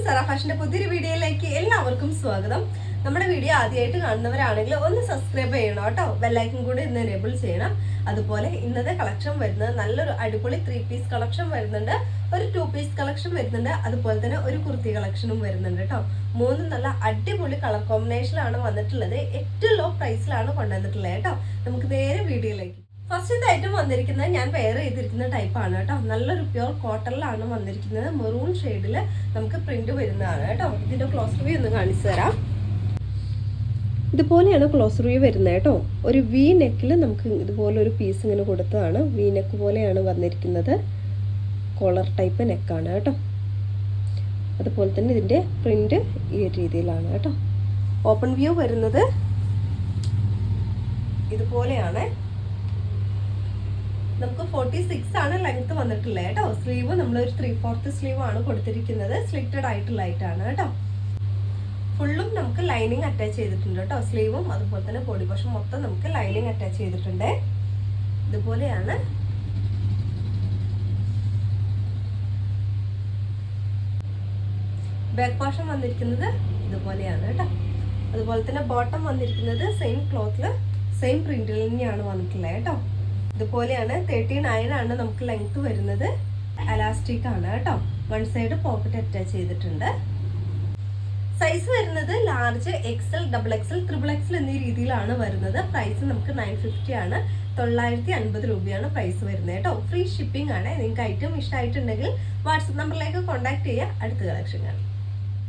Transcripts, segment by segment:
സറ ഫാഷന്റെ പുതിയൊരു വീഡിയോയിലേക്ക് എല്ലാവർക്കും സ്വാഗതം. നമ്മുടെ വീഡിയോ ആദ്യമായിട്ട് കാണുന്നവരാണെങ്കിൽ ഒന്ന് സബ്സ്ക്രൈബ് ചെയ്യണം കേട്ടോ. ബെല്ലൈക്കൺ കൂടി ഇന്ന് എനേബിൾ ചെയ്യണം. അതുപോലെ ഇന്നത്തെ കളക്ഷൻ വരുന്നത് നല്ലൊരു അടിപൊളി 3 പീസ് കളക്ഷൻ വരുന്നുണ്ട്, ഒരു 2 പീസ് കളക്ഷൻ വരുന്നുണ്ട്, അതുപോലെ തന്നെ ഒരു കുർത്തി കളക്ഷനും വരുന്നുണ്ട് കേട്ടോ. 3 നല്ല അടിപൊളി കളർ കോമ്പിനേഷനിലാണ് വന്നിട്ടുള്ളത്. ഏറ്റവും ലോ പ്രൈസിലാണ് കൊണ്ടുവന്നിട്ടുള്ളത് കേട്ടോ. നമുക്ക് നേരെ വീഡിയോയിലേക്ക്. ഫസ്റ്റത്തെ ഐറ്റം വന്നിരിക്കുന്നത് ഞാൻ വെയർ ചെയ്തിരിക്കുന്ന ടൈപ്പാണ് കേട്ടോ. നല്ലൊരു പ്യൂർ കോട്ടണിലാണ് വന്നിരിക്കുന്നത്. മെറൂൺ ഷെയ്ഡിൽ നമുക്ക് പ്രിന്റ് വരുന്നതാണ് കേട്ടോ. ഇതിന്റെ ക്ലോസ് റിവ്യൂ ഒന്ന് കാണിച്ചു തരാം. ഇതുപോലെയാണ് ക്ലോസ് റിവ്യൂ വരുന്നത് കേട്ടോ. ഒരു വി നെക്കിൽ നമുക്ക് ഇതുപോലെ ഒരു പീസ് ഇങ്ങനെ കൊടുത്തതാണ്. വി നെക്ക് പോലെയാണ് വന്നിരിക്കുന്നത്. കോളർ ടൈപ്പ് നെക്കാണ് കേട്ടോ. അതുപോലെ തന്നെ ഇതിൻ്റെ പ്രിന്റ് ഈ രീതിയിലാണ് കേട്ടോ. ഓപ്പൺ വ്യൂ വരുന്നത് ഇതുപോലെയാണ്. നമുക്ക് 46 ആണ് ലെങ്ത് വന്നിട്ടുള്ളത് കേട്ടോ. സ്ലീവ് നമ്മളൊരു 3/4 സ്ലീവ് ആണ് കൊടുത്തിരിക്കുന്നത്. സ്ലിറ്റഡ് ആയിട്ടുള്ളതായിട്ടാണ് കേട്ടോ. ഫുള്ളും നമുക്ക് ലൈനിങ് അറ്റാച്ച് ചെയ്തിട്ടുണ്ട് കേട്ടോ. സ്ലീവും അതുപോലെ തന്നെ ബോഡി പോർഷൻ മൊത്തം നമുക്ക് ലൈനിങ് അറ്റാച്ച് ചെയ്തിട്ടുണ്ട്. ഇതുപോലെയാണ്. ബാക്ക് പോർഷൻ വന്നിരിക്കുന്നത് ഇതുപോലെയാണ് കേട്ടോ. അതുപോലെ തന്നെ ബോട്ടം വന്നിരിക്കുന്നത് സെയിം ക്ലോത്തിൽ സെയിം പ്രിന്റിൽ തന്നെയാണ് വന്നിട്ടുള്ളത് കേട്ടോ. ഇതുപോലെയാണ്. 39 ആണ് നമുക്ക് ലെങ്ത് വരുന്നത്. എലാസ്റ്റിക് ആണ് കേട്ടോ. വൺ സൈഡ് പോക്കറ്റ് അറ്റാച്ച് ചെയ്തിട്ടുണ്ട്. സൈസ് വരുന്നത് large, XL, double XL, triple XL എന്നീ രീതിയിലാണ് വരുന്നത്. പ്രൈസ് നമുക്ക് 950 ആണ്. 950 രൂപയാണ് പ്രൈസ് വരുന്നത് കേട്ടോ. ഫ്രീ ഷിപ്പിംഗ് ആണ്. നിങ്ങൾക്ക് ഐറ്റം ഇഷ്ടമായിട്ടുണ്ടെങ്കിൽ വാട്സപ്പ് നമ്പറിലേക്ക് കോൺടാക്ട് ചെയ്യുക. അടുത്ത കളക്ഷൻ കാണാം.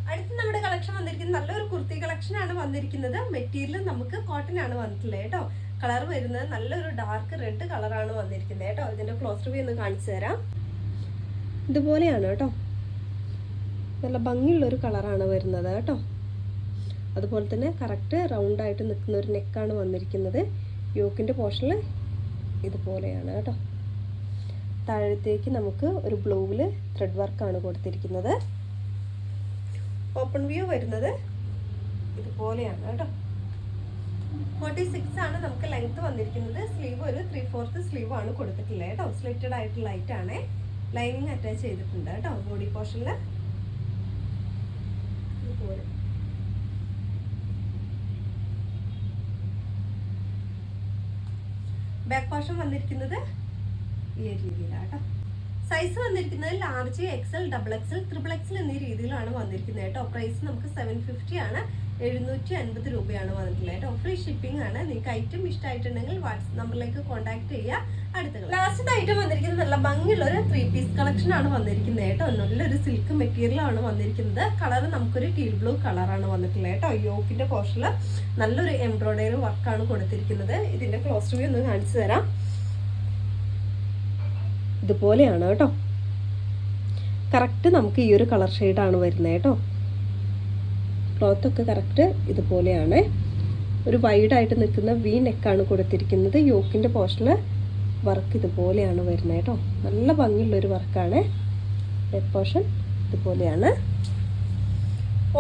അടുത്ത് നമ്മുടെ കളക്ഷൻ വന്നിരിക്കുന്നത് നല്ലൊരു കുർത്തി കളക്ഷൻ ആണ് വന്നിരിക്കുന്നത്. മെറ്റീരിയൽ നമുക്ക് കോട്ടൺ ആണ് വന്നിട്ടുള്ളത് കേട്ടോ. കളർ വരുന്നത് നല്ലൊരു ഡാർക്ക് റെഡ് കളറാണ് വന്നിരിക്കുന്നത് കേട്ടോ. ഇതിന്റെ ക്ലോസ് റിവ്യൂ ഒന്ന് കാണിച്ചു തരാം. ഇതുപോലെയാണ് കേട്ടോ. നല്ല ഭംഗിയുള്ളൊരു കളറാണ് വരുന്നത് കേട്ടോ. അതുപോലെ തന്നെ കറക്റ്റ് റൗണ്ട് ആയിട്ട് നിൽക്കുന്ന ഒരു നെക്കാണ് വന്നിരിക്കുന്നത്. യോക്കിൻ്റെ പോർഷനിൽ ഇതുപോലെയാണ് കേട്ടോ. താഴത്തേക്ക് നമുക്ക് ഒരു ബ്ലൂവിൽ ത്രെഡ് വർക്കാണ് കൊടുത്തിരിക്കുന്നത്. ഓപ്പൺ വ്യൂ വരുന്നത് ഇതുപോലെയാണ് കേട്ടോ. 46 ആണ് നമുക്ക് ലെങ്ത് വന്നിരിക്കുന്നത്. സ്ലീവ് ഒരു 3/4 സ്ലീവ് ആണ് കൊടുത്തിട്ടുള്ളത് കേട്ടോ. സ്ലിറ്റഡ് ആയിട്ടുള്ള ലൈറ്റാണ്. ലൈനിങ് അറ്റാച്ച് ചെയ്തിട്ടുണ്ട് കേട്ടോ. ബോഡി പോർഷനിൽ ഇതുപോലെ. ബാക്ക് പോർഷൻ വന്നിരിക്കുന്നത് ഈ രീതിയിലാണ് കേട്ടോ. സൈസ് വന്നിരിക്കുന്നത് large, XL, double XL, triple XL എന്നീ രീതിയിലാണ് വന്നിരിക്കുന്നത് കേട്ടോ. പ്രൈസ് നമുക്ക് 750 ആണ്. 750 രൂപയാണ് വന്നിട്ടുള്ളത് കേട്ടോ. ഫ്രീ ഷിപ്പിംഗ് ആണ്. നിങ്ങൾക്ക് ഐറ്റം ഇഷ്ടമായിട്ടുണ്ടെങ്കിൽ വാട്സ്ആപ്പ് നമ്പറിലേക്ക് കോൺടാക്ട് ചെയ്യുക. അടുത്ത ലാസ്റ്റ് ഐറ്റം വന്നിരിക്കുന്നത് നല്ല ഭംഗിയുള്ള ഒരു 3 പീസ് കളക്ഷൻ ആണ് വന്നിരിക്കുന്നത് കേട്ടോ. നല്ലൊരു സിൽക്ക് മെറ്റീരിയൽ ആണ് വന്നിരിക്കുന്നത്. കളർ നമുക്കൊരു ടീൽ ബ്ലൂ കളറാണ് വന്നിട്ടുള്ളത് കേട്ടോ. യോക്കിന്റെ പോർഷനിൽ നല്ലൊരു എംബ്രോയിഡറി വർക്കാണ് കൊടുത്തിരിക്കുന്നത്. ഇതിന്റെ ക്ലോസ് റിവ്യൂ ഒന്ന് കാണിച്ചു തരാം. ഇതുപോലെയാണ് കേട്ടോ. കറക്റ്റ് നമുക്ക് ഈ ഒരു കളർ ഷെയ്ഡാണ് വരുന്നത് കേട്ടോ. ക്ലോത്തൊക്കെ കറക്റ്റ് ഇതുപോലെയാണ്. ഒരു വൈഡായിട്ട് നിൽക്കുന്ന വി നെക്കാണ് കൊടുത്തിരിക്കുന്നത്. യോക്കിൻ്റെ പോർഷനിൽ വർക്ക് ഇതുപോലെയാണ് വരുന്നത് കേട്ടോ. നല്ല ഭംഗിയുള്ളൊരു വർക്കാണ്. നെക്ക് പോർഷൻ ഇതുപോലെയാണ്.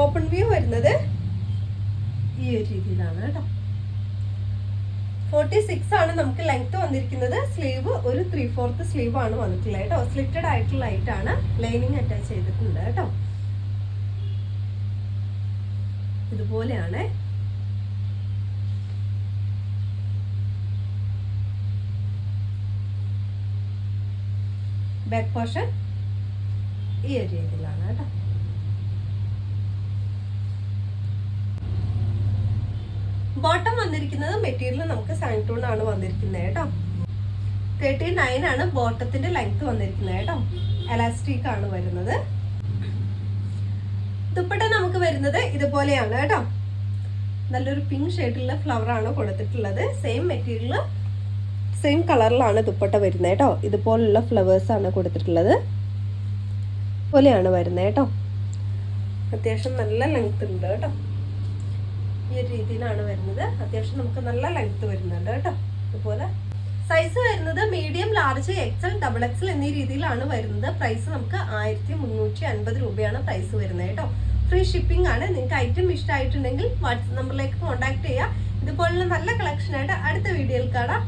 ഓപ്പൺ വ്യൂ വരുന്നത് ഈ ഒരു രീതിയിലാണ് കേട്ടോ. 46 ആണ് നമുക്ക് ലെങ്ത് വന്നിരിക്കുന്നത്. സ്ലീവ് ഒരു 3/4 സ്ലീവ് ആണ് വന്നിട്ടുള്ളത് കേട്ടോ. സ്ലിറ്റഡ് ആയിട്ടുള്ള ലൈറ്റാണ്. ലൈനിങ് അറ്റാച്ച് ചെയ്തിട്ടുണ്ട് കേട്ടോ. ഇതുപോലെയാണ്. ബാക്ക് പോർഷൻ ഈ ഒരു രീതിയിലാണ് കേട്ടോ. ബോട്ടം വന്നിരിക്കുന്നത് മെറ്റീരിയൽ നമുക്ക് സാൻറ്റൂൺ ആണ് വന്നിരിക്കുന്നത് കേട്ടോ. 39 ആണ് ബോട്ടത്തിന്റെ ലെങ്ത് വന്നിരിക്കുന്നത് കേട്ടോ. എലാസ്റ്റിക് ആണ് വരുന്നത്. ദുപ്പട്ട നമുക്ക് വരുന്നത് ഇതുപോലെയാണ് കേട്ടോ. നല്ലൊരു പിങ്ക് ഷെയ്ഡിലുള്ള ഫ്ലവർ ആണ് കൊടുത്തിട്ടുള്ളത്. സെയിം മെറ്റീരിയൽ സെയിം കളറിലാണ് ദുപ്പട്ട വരുന്നത് കേട്ടോ. ഇതുപോലുള്ള ഫ്ലവേഴ്സ് ആണ് കൊടുത്തിട്ടുള്ളത്. പോലെയാണ് വരുന്നത് കേട്ടോ. അത്യാവശ്യം നല്ല ലെങ്ത് ഉണ്ട് കേട്ടോ. ഈ ഒരു രീതിയിലാണ് വരുന്നത്. അത്യാവശ്യം നമുക്ക് നല്ല ലെങ്ത് വരുന്നുണ്ട് കേട്ടോ. ഇതുപോലെ സൈസ് വരുന്നത് medium, large, XL, double XL എന്നീ രീതിയിലാണ് വരുന്നത്. പ്രൈസ് നമുക്ക് 1350 രൂപയാണ് പ്രൈസ് വരുന്നത് കേട്ടോ. ഫ്രീ ഷിപ്പിംഗ് ആണ്. നിങ്ങൾക്ക് ഐറ്റം ഇഷ്ടമായിട്ടുണ്ടെങ്കിൽ വാട്സ്ആപ്പ് നമ്പറിലേക്ക് കോൺടാക്ട് ചെയ്യുക. ഇതുപോലുള്ള നല്ല കളക്ഷൻ ആയിട്ട് അടുത്ത വീഡിയോയിൽ കാണാം.